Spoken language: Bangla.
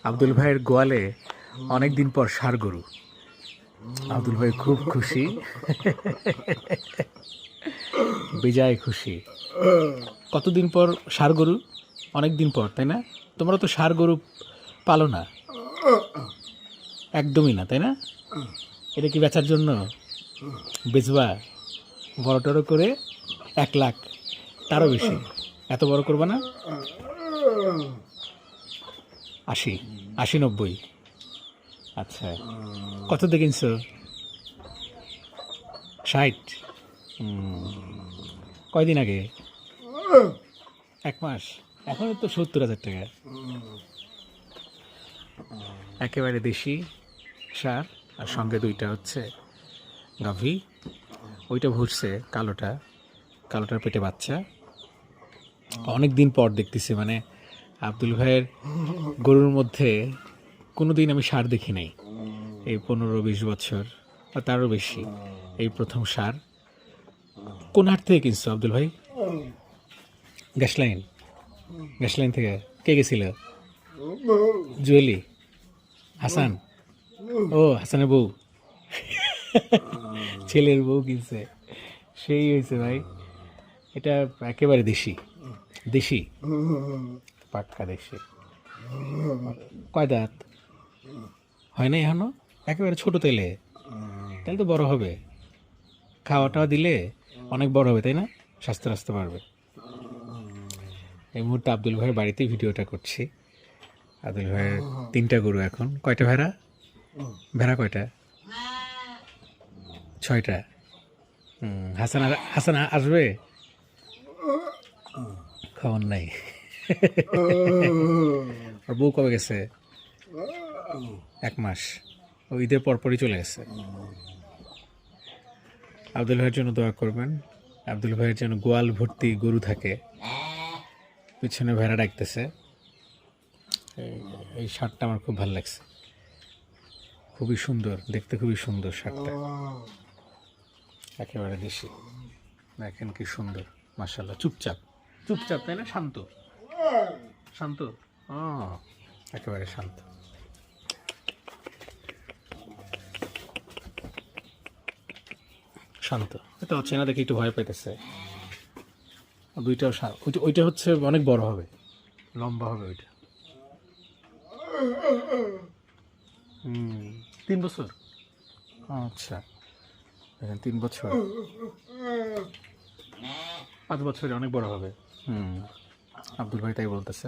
আব্দুল ভাইয়ের গোয়ালে অনেক দিন পর ষাঁড় গরু। আব্দুল ভাই খুব খুশি, বেজায় খুশি। কতদিন পর ষাঁড় গরু? অনেক দিন পর, তাই না? তোমরা তো ষাঁড় গরু পালো না, একদমই না, তাই না? এটা কি বেচার জন্য বেচবা? বড় টড় করে 1 লাখ, তারও বেশি। এত বড় করবা না? 80, 80, 90। আচ্ছা, কত দিয়ে কিনছো? 60। কয়দিন আগে? 1 মাস। এখন তো 70,000 টাকা। একেবারে দেশি সার, আর সঙ্গে 2টা হচ্ছে গাভী। ওইটা ভুসছে, কালোটার পেটে বাচ্চা। অনেক দিন পর দেখতেছি, মানে আব্দুল ভাইয়ের গরুর মধ্যে কোনো দিন আমি সার দেখি নাই। এই 15-20 বছর বা তারও বেশি, এই প্রথম সার। কোন হাট থেকে কিনছো আব্দুল ভাই? গ্যাস লাইন থেকে। কে গেছিল? জুয়েলি? হাসান? ও, হাসানের বউ। ছেলের বউ কিনছে, সেই হয়েছে ভাই। এটা একেবারে দেশি, দেশি পাক্কা দেশি। কয় দাঁত? হয় না এখনো? একেবারে ছোট তেলে, তাহলে তো বড় হবে। খাওয়াটা দিলে অনেক বড় হবে, তাই না? স্বাস্থ্য বাড়বে। এই মুহূর্তে আব্দুল ভাইয়ের বাড়িতেই ভিডিওটা করছি। আব্দুল ভাইয়ের 3টা গরু এখন। কয়টা ভেড়া? ভেড়া কয়টা? 6টা। হাসান আসবে? খবর নাই। আর বউ কবে গেছে? 1 মাস। ও ঈদের পরপরই চলে গেছে। আব্দুল ভাইয়ের জন্য দোয়া করবেন। আব্দুল ভাইয়ের যেন গোয়াল ভর্তি গরু থাকে। পিছনে ভেড়া ডাকতেছে। এই শার্টটা আমার খুব ভালো লাগছে, খুবই সুন্দর দেখতে, খুবই সুন্দর শার্টটা, একেবারে দেশি। দেখেন কি সুন্দর, মাশাআল্লাহ। চুপচাপ, তাই না? শান্ত, একেবারে শান্ত। এটা হচ্ছে না, দেখে একটু ভয় পাইতেছে। 2টাও ওইটা হচ্ছে অনেক বড় হবে, লম্বা হবে ওইটা। 3 বছর। আচ্ছা, দেখেন 3 বছর, 5 বছরে অনেক বড় হবে। আব্দুল ভাই তাই বলতেছে।